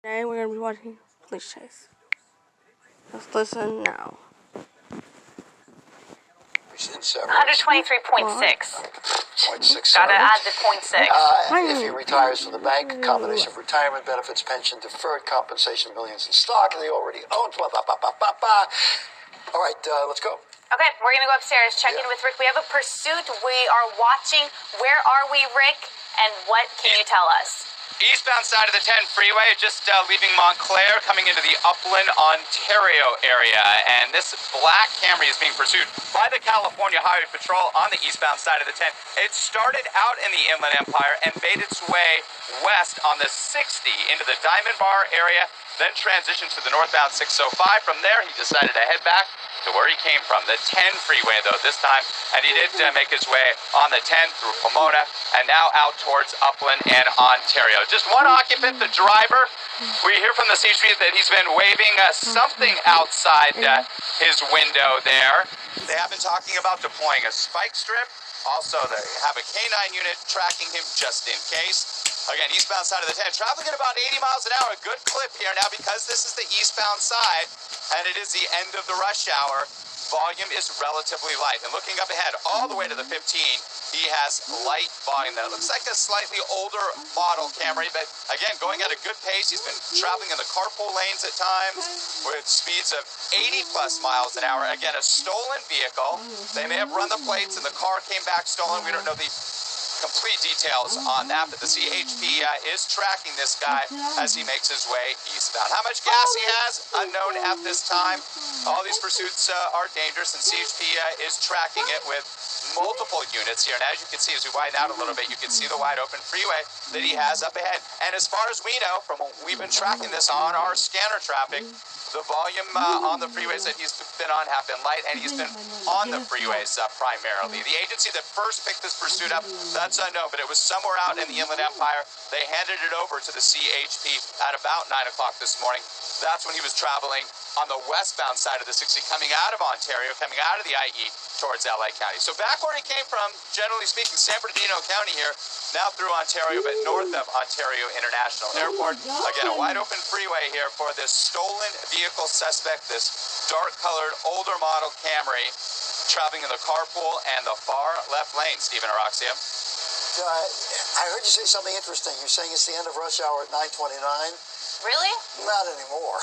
Today we're going to be watching Police Chase. Let's listen now. 123.6. Gotta add the 0.6. If he retires from the bank, a combination of retirement benefits, pension, deferred compensation, millions in stock, and they already own. Blah, blah, blah, blah, blah, blah. All right, let's go. Okay, we're gonna go upstairs, check in with Rick. We have a pursuit. We are watching. Where are we, Rick? And what can you tell us? Eastbound side of the 10 freeway, just leaving Montclair, coming into the Upland, Ontario area. And this black Camry is being pursued by the California Highway Patrol on the eastbound side of the 10. It started out in the Inland Empire and made its way west on the 60 into the Diamond Bar area, then transitioned to the northbound 605. From there, he decided to head back to where he came from, the 10 freeway, though, this time. And he did make his way on the 10 through Pomona and now out towards Upland and Ontario. Just one occupant, the driver. We hear from the CHP that he's been waving something outside his window there. They have been talking about deploying a spike strip. Also, they have a K9 unit tracking him just in case. Again, eastbound side of the 10, traveling at about 80 miles an hour. A good clip here. Now, because this is the eastbound side and it is the end of the rush hour, volume is relatively light. And looking up ahead, all the way to the 15, he has light volume. That looks like a slightly older model Camry, but again, going at a good pace. He's been traveling in the carpool lanes at times with speeds of 80 plus miles an hour. Again, a stolen vehicle. They may have run the plates and the car came back stolen. We don't know the complete details on that, but the CHP is tracking this guy as he makes his way eastbound. How much gas he has, unknown at this time. All these pursuits are dangerous, and CHP is tracking it with multiple units here. And as you can see, as we widen out a little bit, you can see the wide open freeway that he has up ahead. And as far as we know, from what we've been tracking this on our scanner traffic, the volume on the freeways that he's been on have been light, and he's been on the freeways primarily. The agency that first picked this pursuit up, that's unknown, but it was somewhere out in the Inland Empire. They handed it over to the CHP at about 9 o'clock this morning. That's when he was traveling on the westbound side of the 60, coming out of Ontario, coming out of the IE towards LA County. So back where he came from, generally speaking, San Bernardino County here, now through Ontario, but north of Ontario International Airport. Again, a wide open freeway here for this stolen vehicle suspect, this dark-colored, older model Camry, traveling in the carpool and the far left lane, Stephen Araxia. I heard you say something interesting. You're saying it's the end of rush hour at 9:29? Really? Not anymore.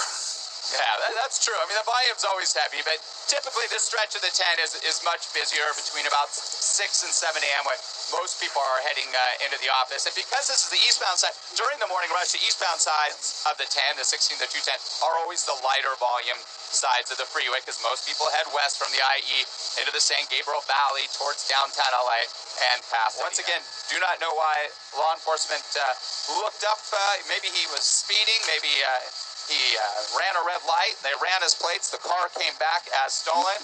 Yeah, that's true. I mean, the volume's always heavy, but typically this stretch of the 10 is much busier between about 6 and 7 a.m. when most people are heading into the office. And because this is the eastbound side, during the morning rush, the eastbound sides of the 10, the 16, the 210, are always the lighter volume sides of the freeway because most people head west from the IE into the San Gabriel Valley towards downtown LA and past. Once again, do not know why law enforcement looked up. Maybe he was speeding, maybe he ran a red light. They ran his plates. The car came back as stolen.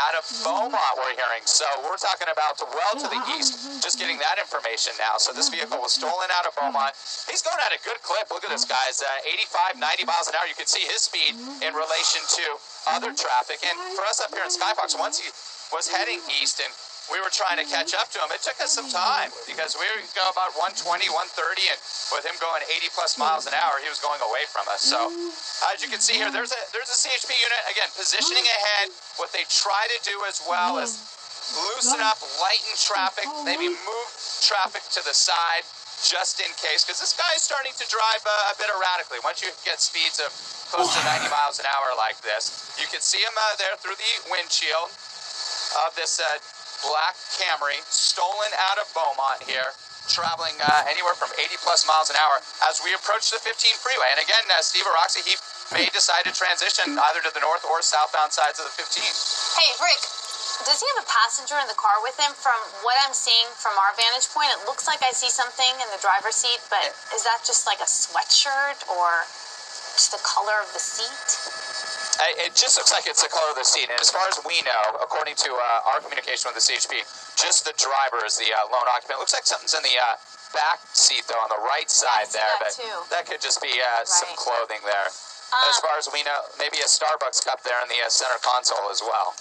Out of Beaumont, we're hearing. So we're talking about well to the east. Just getting that information now. So this vehicle was stolen out of Beaumont. He's going at a good clip. Look at this, guys. 85, 90 miles an hour. You can see his speed in relation to other traffic. And for us up here in Skyfox, once he was heading east and we were trying to catch up to him, it took us some time because we go about 120, 130, and with him going 80 plus miles an hour, he was going away from us. So as you can see here, there's a CHP unit, again, positioning ahead. What they try to do as well is loosen up, lighten traffic, maybe move traffic to the side just in case, because this guy is starting to drive a bit erratically. Once you get speeds of close to 90 miles an hour like this, you can see him there through the windshield of this black Camry, stolen out of Beaumont here, traveling anywhere from 80 plus miles an hour as we approach the 15 freeway. And again, Steve Araxi, he may decide to transition either to the north or southbound sides of the 15. Hey, Rick, does he have a passenger in the car with him? From what I'm seeing from our vantage point, it looks like I see something in the driver's seat, but is that just like a sweatshirt or just the color of the seat? It just looks like it's the color of the seat. And as far as we know, according to our communication with the CHP, just the driver is the lone occupant. It looks like something's in the back seat, though, on the right side there. But that could just be some clothing there. As far as we know, maybe a Starbucks cup there in the center console as well.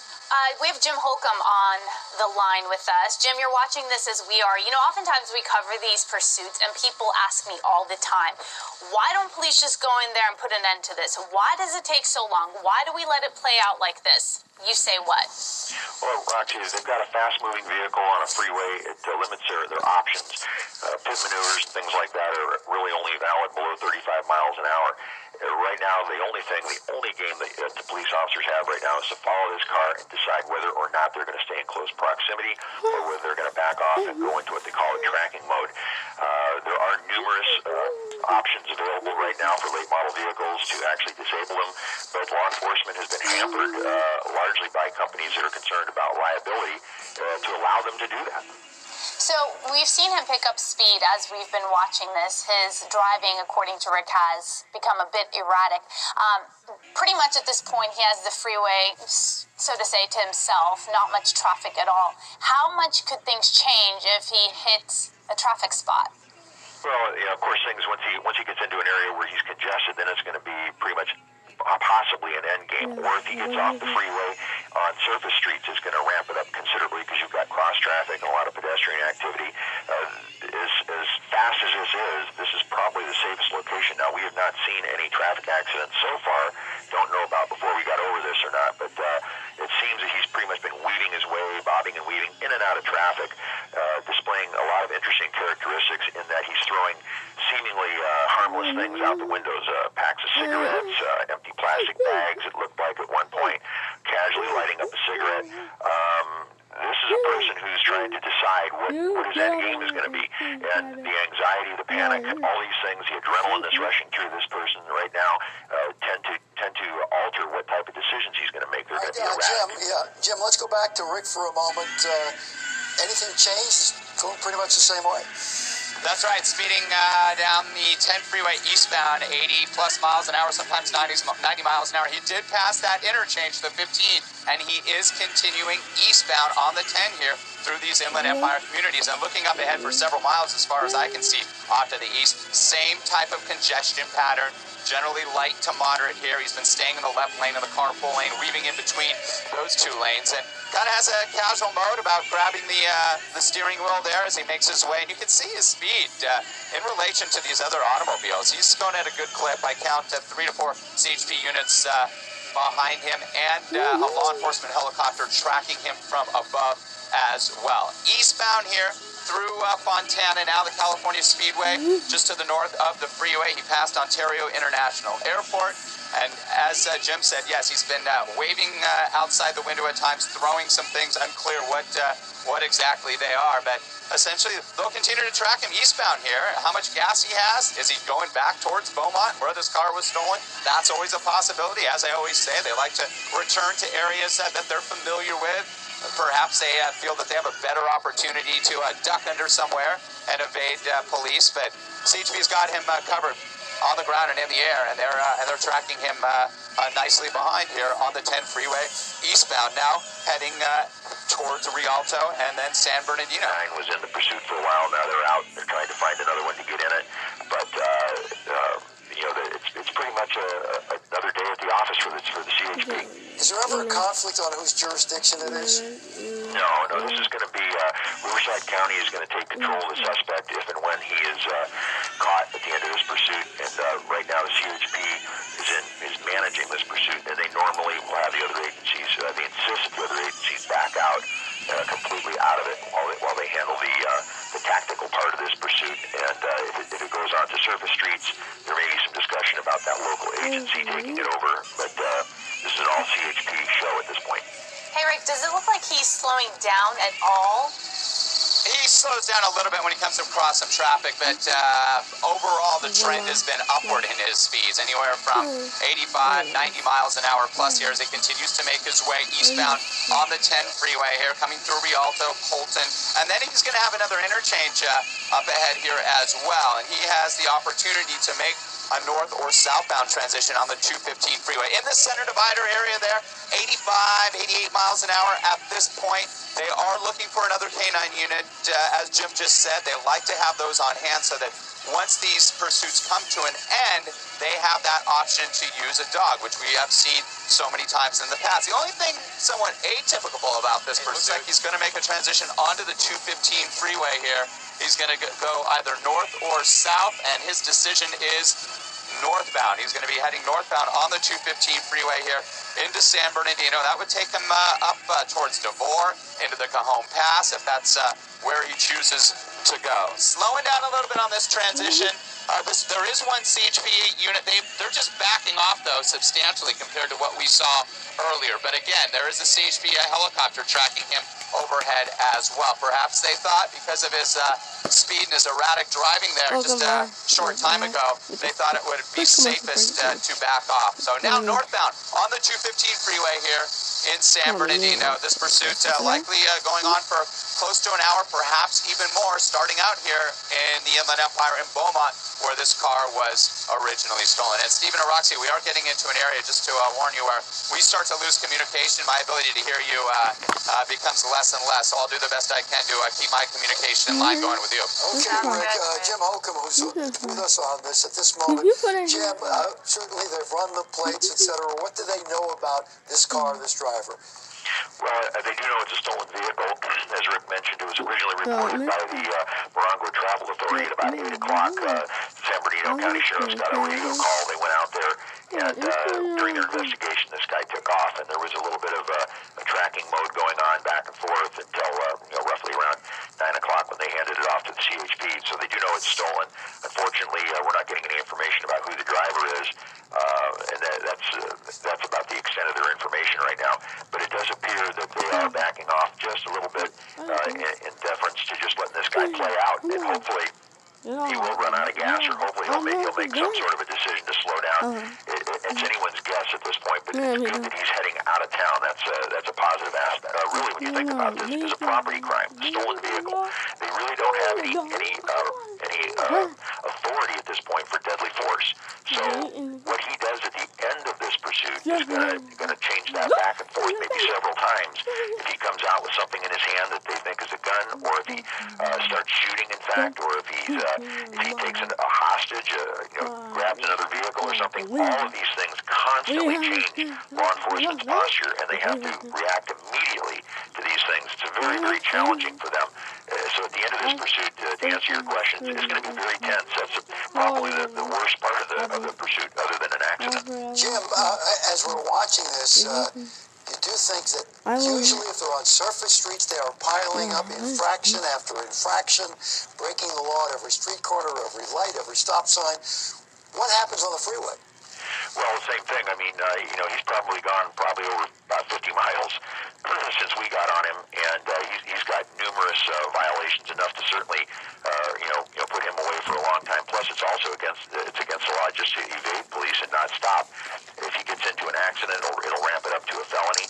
We have Jim Holcomb on the line with us. Jim, you're watching this as we are. You know, oftentimes we cover these pursuits, and people ask me all the time, why don't police just go in there and put an end to this? Why does it take so long? Why do we let it play out like this? You say what? Well, Roxy, they've got a fast-moving vehicle on a freeway. It limits their options. Pit maneuvers and things like that are really only valid below 35 miles an hour. Right now, the only game that the police officers have right now is to follow this car and decide whether or not they're going to stay in close proximity or whether they're going to back off and go into what they call a tracking mode. There are numerous options available right now for late model vehicles to actually disable them, but law enforcement has been hampered largely by companies that are concerned about liability to allow them to do that. So we've seen him pick up speed as we've been watching this. His driving, according to Rick, has become a bit erratic. Pretty much at this point, he has the freeway, so to say, to himself, not much traffic at all. How much could things change if he hits a traffic spot? Well, of course, once he gets into an area where he's congested, then it's going to be pretty much possibly an end game, or if he gets off the freeway on surface streets, it's going to ramp it up considerably because you've got cross traffic and a lot of pedestrian activity. As fast as this is probably the safest location. Now, we have not seen any traffic accidents so far. Don't know about before we got over this or not, but it seems that he's pretty much been weaving his way, bobbing and weaving in and out of traffic, displaying a lot of interesting characteristics in that he's throwing seemingly harmless things out the windows, packs of cigarettes, empty plastic bags, it looked like at one point, casually lighting up a cigarette. This is a person who's trying to decide what his end game is going to be. And the anxiety, the panic, all these things, the adrenaline that's rushing through this person right now tend to alter what type of decisions he's going to make. They're going to be erratic. Jim, let's go back to Rick for a moment. Anything changed? It's going pretty much the same way. That's right, speeding down the 10 freeway eastbound, 80 plus miles an hour, sometimes 90 miles an hour. He did pass that interchange, the 15, and he is continuing eastbound on the 10 here through these Inland Empire communities. And looking up ahead for several miles, as far as I can see, off to the east, same type of congestion pattern. Generally light to moderate here. He's been staying in the left lane of the carpool lane, weaving in between those two lanes, and kind of has a casual mode about grabbing the steering wheel there as he makes his way. And you can see his speed in relation to these other automobiles. He's going at a good clip. I count 3 to 4 CHP units behind him, and a law enforcement helicopter tracking him from above as well. Eastbound here through Fontana, now the California Speedway, just to the north of the freeway. He passed Ontario International Airport, and as Jim said, yes, he's been waving outside the window at times, throwing some things, unclear what exactly they are, but essentially they'll continue to track him eastbound here. How much gas he has? Is he going back towards Beaumont where this car was stolen? That's always a possibility. As I always say, they like to return to areas that they're familiar with. Perhaps they feel that they have a better opportunity to duck under somewhere and evade police, but CHP's got him covered on the ground and in the air, and they're tracking him nicely behind here on the 10 freeway eastbound, now heading towards Rialto and then San Bernardino. 9 was in the pursuit for a while. Now they're out. They're trying to find another one to get in it, but it's pretty much another day at the office for the CHP. Is there ever a conflict on whose jurisdiction it is? No, this is going to be, Riverside County is going to take control of the suspect if and when he is caught at the end of this pursuit, and right now the CHP is managing this pursuit, and they normally will have the other agencies, they insist that the other agencies back out completely out of it while they handle the tactical part of this pursuit, and if it goes on to surface streets, there may be some discussion about that local agency taking it over, but this is an all CHP show at this point. Hey, Rick, does it look like he's slowing down at all? He slows down a little bit when he comes across some traffic, but overall the trend has been upward in his speeds, anywhere from 85, 90 miles an hour plus here as he continues to make his way eastbound on the 10 freeway here, coming through Rialto, Colton, and then he's going to have another interchange up ahead here as well, and he has the opportunity to make a north or southbound transition on the 215 freeway. In the center divider area there, 85, 88 miles an hour at this point. They are looking for another K9 unit. As Jim just said, they like to have those on hand so that once these pursuits come to an end, they have that option to use a dog, which we have seen so many times in the past. The only thing somewhat atypical about this pursuit, looks like he's going to make a transition onto the 215 freeway here. He's going to go either north or south, and his decision is northbound. He's going to be heading northbound on the 215 freeway here into San Bernardino. That would take him up towards Devore, into the Cajon Pass, if that's where he chooses to go. Slowing down a little bit on this transition. There is one CHP unit. They're just backing off, though, substantially compared to what we saw earlier. But again, there is a CHP helicopter tracking him overhead as well. Perhaps they thought, because of his speed and his erratic driving there just a short time ago, they thought it would be safest to back off. So now northbound on the 215 freeway here in San Bernardino. This pursuit likely going on for close to an hour, perhaps even more, starting out here in the Inland Empire in Beaumont, where this car was originally stolen. And Stephen and Roxy, we are getting into an area, just to warn you, where we start to lose communication. My ability to hear you becomes less and less. So I'll do the best I can to keep my communication line going with you. Okay, Rick. Jim Holcomb, who's with us on this at this moment. Jim, certainly they've run the plates, etc. What do they know about this car, this driver? Well, they do know it's a stolen vehicle. As Rick mentioned, it was originally reported by the Morongo Travel Authority at about 8 o'clock. San Bernardino County Sheriff's got a radio call. They went out there, and during their investigation, this guy took off, and there was a little bit of a tracking mode going on back and forth until roughly around 9 o'clock when they handed it off to the CHP. So they do know it's stolen. Unfortunately, we're not getting any information about who the driver is, and that's about the extent of their information right now. But it does appear that they are backing off just a little bit in deference to just letting this guy play out, and hopefully he will run out of gas, or hopefully he'll make some sort of a decision to slow down. It's anyone's guess at this point, but it's good that he's heading out of town. That's a positive aspect. Really, when you think about this, it's a property crime, stolen vehicle. They really don't have any authority at this point for deadly force. So what he does at the end of this pursuit is going to change that back and forth maybe several times. If he comes out with something in his hand that they think is a gun, or if he starts shooting, in fact, or if he takes a hostage, grabs another vehicle or something, all of these things constantly change law enforcement's posture, and they have to react immediately to these things. It's very, very challenging for them. So at the end of this pursuit, to answer your question, it's going to be very tense. That's probably the worst part of the pursuit, other than an accident. Jim, as we're watching this, you do think that usually if they're on surface streets, they are piling up infraction after infraction, breaking the law at every street corner, every light, every stop sign. What happens on the freeway? Well, the same thing. I mean, he's probably gone over about 50 miles since we got on him, and he's got numerous violations, enough to certainly, put him away for a long time. Plus, it's also against the law just to evade police and not stop. If he gets into an accident, it'll ramp it up to a felony.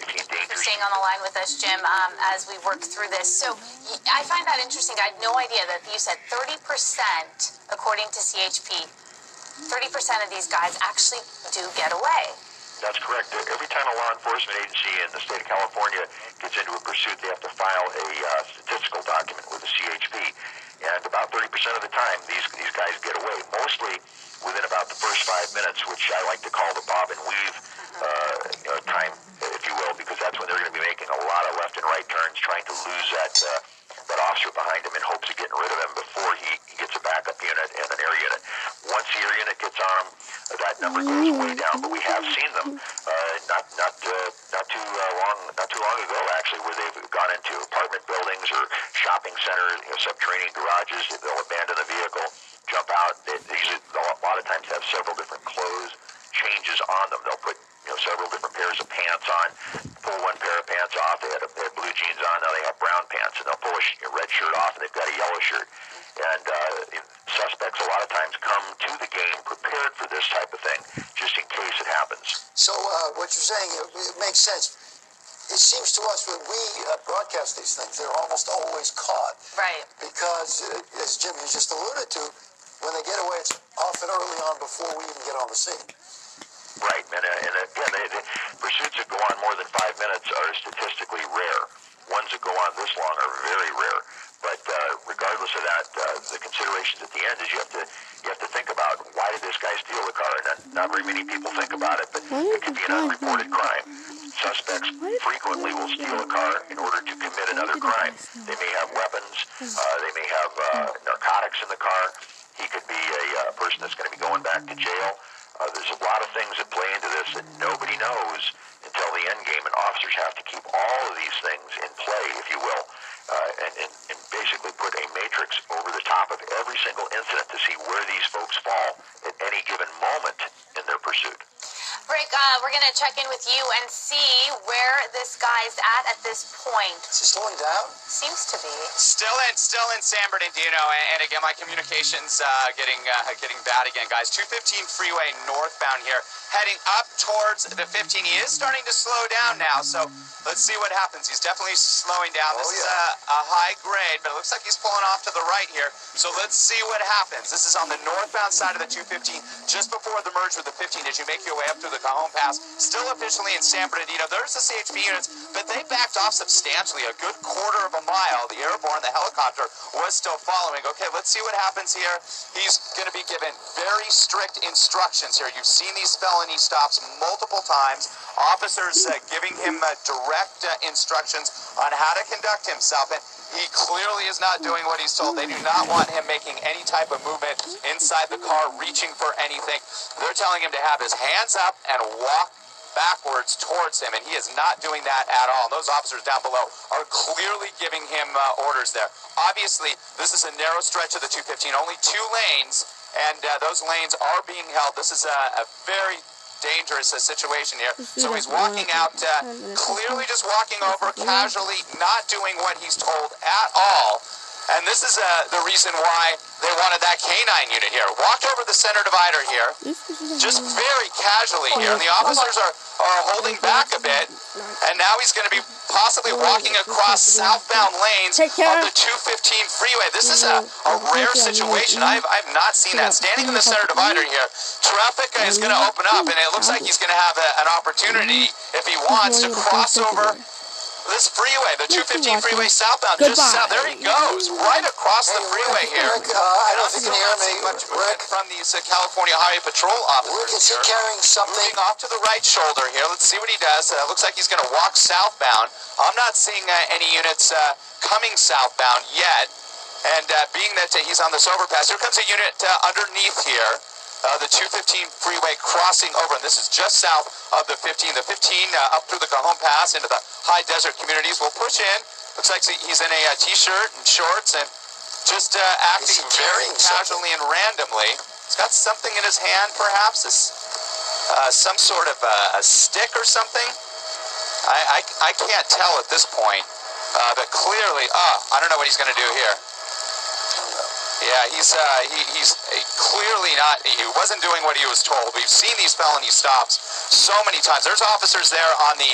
If he endangers. Staying on the line with us, Jim, as we work through this. So I find that interesting. I had no idea that you said 30%, according to CHP, 30% of these guys actually do get away. That's correct. Every time a law enforcement agency in the state of California gets into a pursuit, they have to file a statistical document with the CHP. And about 30% of the time, these guys get away, mostly within about the first 5 minutes, which I like to call the bob and weave time, if you will, because that's when they're going to be making a lot of left and right turns, trying to lose that officer behind him in hopes of getting rid of him before he gets a backup unit and an air unit. Once the air unit gets on him, that number goes way down. But we have seen them not too long ago, actually, where they've gone into apartment buildings or shopping centers, subterranean garages. They'll abandon the vehicle, jump out. These a lot of times have several different clothes changes on them. They'll put several different pairs of pants on, pull one pair of pants off. They had blue jeans on, now they have brown pants, and they'll pull a red shirt off, and they've got a yellow shirt. And suspects a lot of times come to the game prepared for this type of thing, just in case it happens. So what you're saying, it makes sense. It seems to us when we broadcast these things, they're almost always caught. Right. Because, as Jim has just alluded to, when they get away, it's often early on before we even get on the scene. Right, and again, the pursuits that go on more than 5 minutes are statistically rare. Ones that go on this long are very rare. But regardless of that, the considerations at the end is you have to think about why did this guy steal the car? And not very many people think about it, but it could be an unreported crime. Suspects frequently will steal a car in order to commit another crime. They may have weapons. They may have narcotics in the car. He could be a person that's going to be going back to jail. There's a lot of things that play into this that nobody knows until the end game, and officers have to keep all of these things in play, if you will, and basically put a matrix over the top of every single incident to see where these folks fall at any given moment in their pursuit. Rick, we're going to check in with you and see where this guy's at this point. Is he slowing down? Seems to be. Still in San Bernardino, and again, my communication's getting bad again, guys. 215 freeway northbound here, heading up towards the 15. He is starting to slow down now, so let's see what happens. He's definitely slowing down. This is a high grade, but it looks like he's pulling off to the right here, so let's see what happens. This is on the northbound side of the 215, just before the merge with the 15 as you make your way up through the Cajon Pass. Still officially in San Bernardino. There's the CHP units, but they backed off substantially, a good quarter of a mile. The airborne, the helicopter, was still following. Okay, let's see what happens here. He's going to be given very strict instructions here. You've seen these felony stops multiple times. Officers giving him direct instructions on how to conduct himself, and he clearly is not doing what he's told. They do not want him making any type of movement inside the car, reaching for anything. They're telling him to have his hands up and walk backwards towards him, and he is not doing that at all. And those officers down below are clearly giving him orders there. Obviously, this is a narrow stretch of the 215, only 2 lanes, and those lanes are being held. This is a very dangerous situation here. So he's walking out, clearly just walking over, casually, not doing what he's told at all. And this is the reason why they wanted that K9 unit here. Walked over the center divider here, just very casually here. And the officers are holding back a bit. And now he's going to be possibly walking across southbound lanes of the 215 freeway. This is a rare situation. I've not seen that. Standing in the center divider here, traffic is going to open up, and it looks like he's going to have an opportunity, if he wants, to cross over this freeway, the 215 freeway southbound, just south. There he goes, right across the freeway here. Rick, I don't think you can hear me. Much from these California Highway Patrol officers. Rick, is he carrying something? Moving off to the right shoulder here. Let's see what he does. Looks like he's going to walk southbound. I'm not seeing any units coming southbound yet. And being that he's on this overpass, here comes a unit underneath here. The 215 freeway crossing over, and this is just south of the 15. The 15 up through the Cajon Pass into the high desert communities will push in. Looks like he's in a t-shirt and shorts and just acting very casually and randomly. He's got something in his hand, perhaps. Some sort of a stick or something. I can't tell at this point, but clearly, I don't know what he's going to do here. Yeah, he's clearly not, he wasn't doing what he was told. We've seen these felony stops so many times. There's officers there on the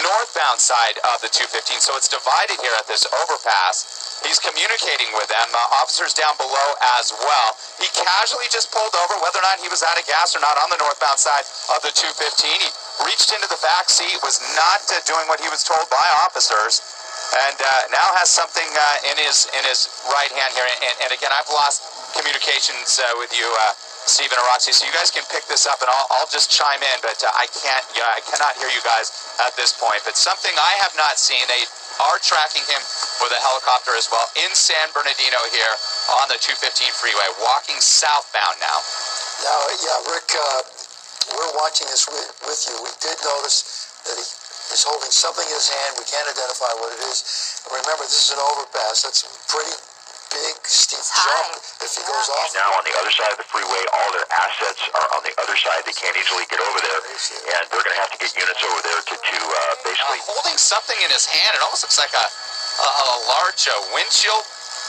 northbound side of the 215, so it's divided here at this overpass. He's communicating with them, officers down below as well. He casually just pulled over, whether or not he was out of gas or not, on the northbound side of the 215. He reached into the back seat, was not doing what he was told by officers, and now has something in his right hand here. And again, I've lost communications with you, Stephen and Roxy, so you guys can pick this up, and I'll just chime in. But I cannot hear you guys at this point. But something I have not seen. They are tracking him with a helicopter as well in San Bernardino here on the 215 freeway, walking southbound now. Yeah, Rick, we're watching this with you. We did notice that he is holding something in his hand. We can't identify what it is. And remember, this is an overpass. That's a pretty big, steep jump if he goes off. Now on the other side of the freeway, all their assets are on the other side. They can't easily get over there, and they're going to have to get units over there to basically... holding something in his hand. It almost looks like a large windshield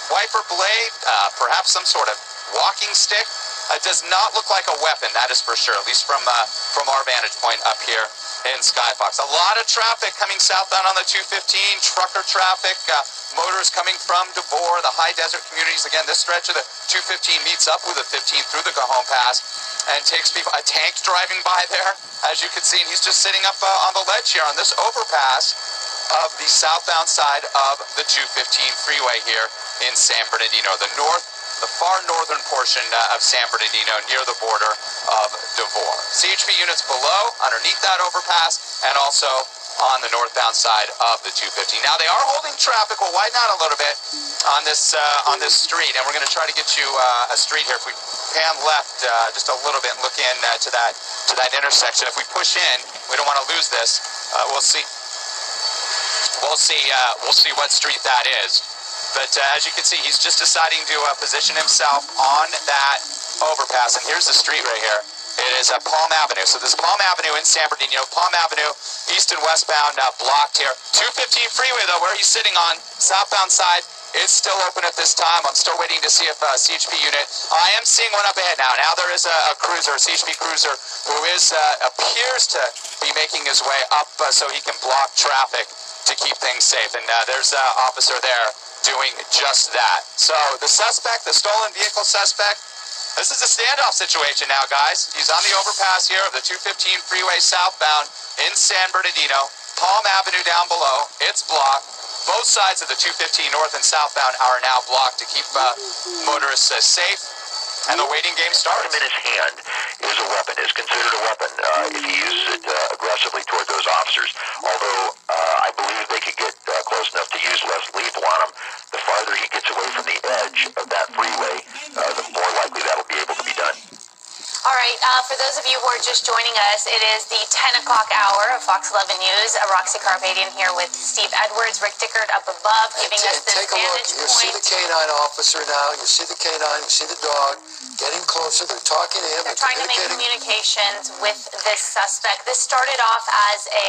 wiper blade, perhaps some sort of walking stick. It does not look like a weapon, that is for sure, at least from our vantage point up here in Skyfox. A lot of traffic coming southbound on the 215, trucker traffic, motors coming from DeVore, the high desert communities. Again, this stretch of the 215 meets up with the 15 through the Cajon Pass and takes people. A tank driving by there, as you can see, and he's just sitting up on the ledge here on this overpass of the southbound side of the 215 freeway here in San Bernardino, the far northern portion of San Bernardino near the border of Devore. CHP units below, underneath that overpass, and also on the northbound side of the 250. Now they are holding traffic. We'll widen out a little bit on this street, and we're going to try to get you a street here. If we pan left just a little bit and look in to that intersection, if we push in, we don't want to lose this. We'll see what street that is. But as you can see, he's just deciding to position himself on that overpass. And here's the street right here. It is Palm Avenue. So this is Palm Avenue in San Bernardino. Palm Avenue, east and westbound, blocked here. 215 freeway, though, where he's sitting on, southbound side, it's still open at this time. I'm still waiting to see if CHP unit. I am seeing one up ahead now. Now there is a cruiser, a CHP cruiser, who appears to be making his way up so he can block traffic to keep things safe. And there's an officer there doing just that. So the suspect, the stolen vehicle suspect, this is a standoff situation now, guys. He's on the overpass here of the 215 freeway southbound in San Bernardino. Palm Avenue down below, it's blocked. Both sides of the 215 north and southbound are now blocked to keep motorists safe. And the waiting game starts. Him in his hand is a weapon, is considered a weapon if he uses it aggressively toward those officers. Although I believe they could get close enough to use less lethal on him. The farther he gets away from the edge of that freeway, the more likely that'll be able to be done. All right, for those of you who are just joining us, it is the 10 o'clock hour of Fox 11 News. Roxy Carpadian here with Steve Edwards, Rick Dickard up above, giving us this Take a look. vantage You point. see the canine officer now. You see the canine. You see the dog getting closer. They're talking to him. They're trying to make communications with this suspect. This started off as a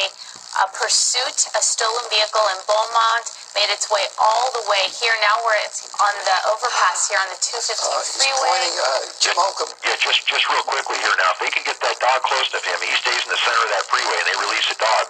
pursuit, a stolen vehicle in Beaumont, made its way all the way here. Now we're on the overpass here on the 215 freeway. Jim Holcomb. Yeah, just real quickly here now. If they can get that dog close to him, he stays in the center of that freeway, and they release the dog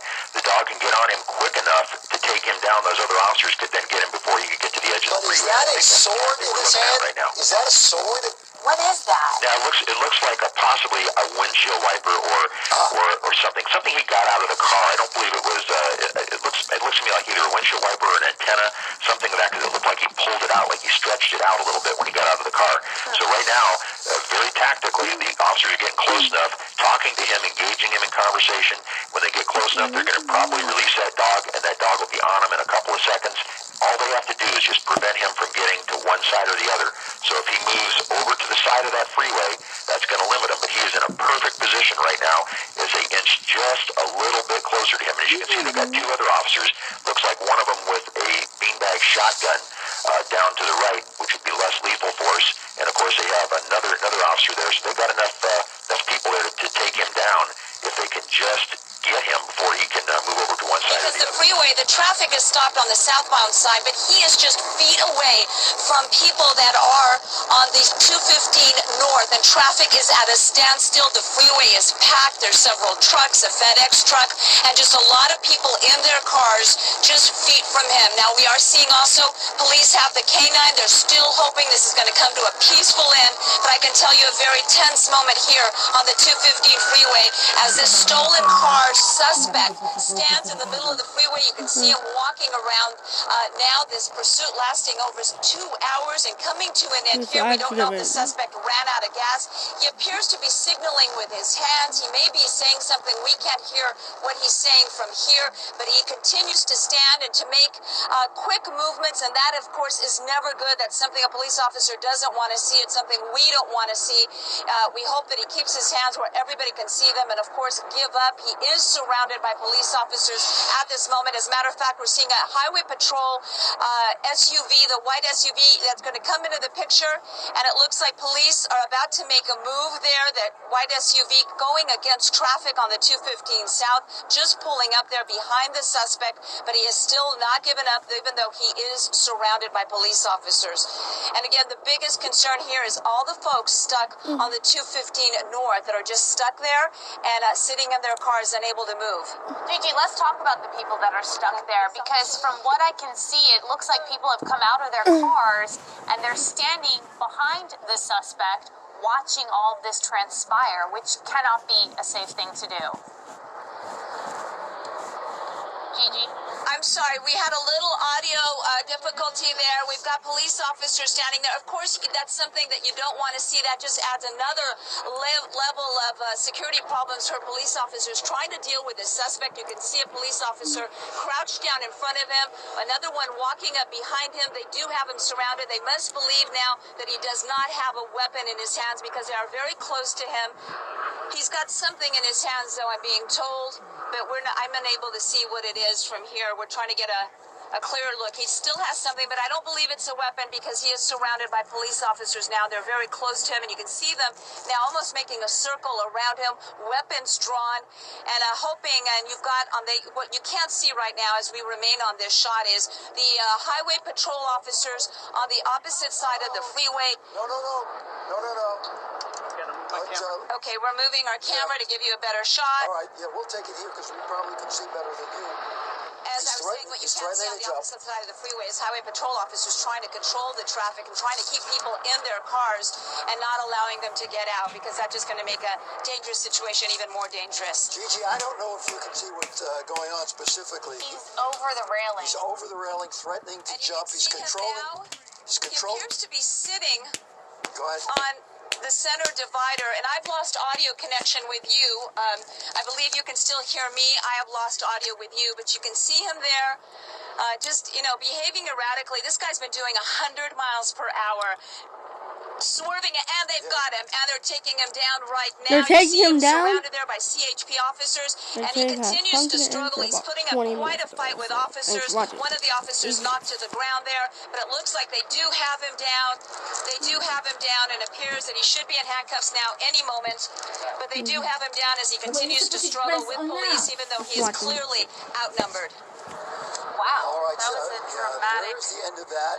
can get on him quick enough to take him down. Those other officers could then get him before he could get to the edge of the freeway. Is that a sword in his hand? Right now. Is that a sword? What is that? Now it looks like possibly a windshield wiper or something he got out of the car. I don't believe it was. It looks to me like either a windshield wiper or an antenna, something of that, because it looked like he pulled it out, like he stretched it out a little bit when he got out of the car. So right now, very tactically, the officers are getting close enough, talking to him, engaging him in conversation. When they get close enough, they're going to probably release that dog, and that dog will be on him in a couple of seconds. All they have to do is just prevent him from getting to one side or the other. So if he moves over to the side of that freeway, that's going to limit him. But he is in a perfect position right now as they inch just a little bit closer to him. And as you can see, they've got two other officers. Looks like one of them with a beanbag shotgun down to the right, which would be less lethal force. And of course, they have another officer there. So they've got enough people there to take him down if they can just get him before he can move over to one side or the other. Because the freeway, the traffic is stopped on the southbound side, but he is just feet away from people that are on the 215 north, and traffic is at a standstill. The freeway is packed. There's several trucks, a FedEx truck, and just a lot of people in their cars just feet from him. Now, we are seeing also police have the canine. They're still hoping this is going to come to a peaceful end, but I can tell you a very tense moment here on the 215 freeway as this stolen car suspect stands in the middle of the freeway. You can see him walking around now. This pursuit lasting over 2 hours and coming to an end here. We don't know if the suspect ran out of gas. He appears to be signaling with his hands. He may be saying something. We can't hear what he's saying from here, but he continues to stand and to make quick movements, and that, of course, is never good. That's something a police officer doesn't want to see. It's something we don't want to see. We hope that he keeps his hands where everybody can see them and, of course, give up. He is surrounded by police officers at this moment. As a matter of fact, we're seeing a highway patrol SUV, the white SUV that's going to come into the picture, and it looks like police are about to make a move there. That white SUV going against traffic on the 215 south, just pulling up there behind the suspect, but he is still not given up, even though he is surrounded by police officers. And again, the biggest concern here is all the folks stuck on the 215 north that are just stuck there and sitting in their cars unable to move. Gigi, let's talk about the people that are stuck there, because from what I can see, it looks like people have come out of their cars and they're standing behind the suspect watching all of this transpire, which cannot be a safe thing to do. Gigi? I'm sorry, we had a little audio difficulty there. We've got police officers standing there. Of course, that's something that you don't want to see. That just adds another level of security problems for police officers trying to deal with this suspect. You can see a police officer crouched down in front of him, another one walking up behind him. They do have him surrounded. They must believe now that he does not have a weapon in his hands because they are very close to him. He's got something in his hands, though, I'm being told, but I'm unable to see what it is from here. We're trying to get a clear look. He still has something, but I don't believe it's a weapon because he is surrounded by police officers now. They're very close to him, and you can see them now almost making a circle around him, weapons drawn, and hoping, and you've got what you can't see right now as we remain on this shot is the highway patrol officers on the opposite side of the freeway. No. Okay, we're moving our camera to give you a better shot. All right, yeah, we'll take it here because we probably can see better than you. As I was saying, what you can't see on the opposite side of the freeway is highway patrol officers trying to control the traffic and trying to keep people in their cars and not allowing them to get out because that's just going to make a dangerous situation even more dangerous. Gigi, I don't know if you can see what's going on specifically. He's over the railing. He's over the railing, threatening to jump. He's controlling. He's controlling. He appears to be sitting Go ahead. on the center divider, and I've lost audio connection with you. I believe you can still hear me. I have lost audio with you, but you can see him there just, behaving erratically. This guy's been doing 100 miles per hour. Swerving, and they've got him, and they're taking him down right now. They're taking him down? Surrounded there by CHP officers, and he continues to struggle. He's putting up quite a fight with officers. One of the officers knocked to the ground there, but it looks like they do have him down. They do have him down, and it appears that he should be in handcuffs now any moment, but they do have him down as he continues to struggle with police, even though he is clearly outnumbered. Wow, All right, that was a dramatic... there's the end of that.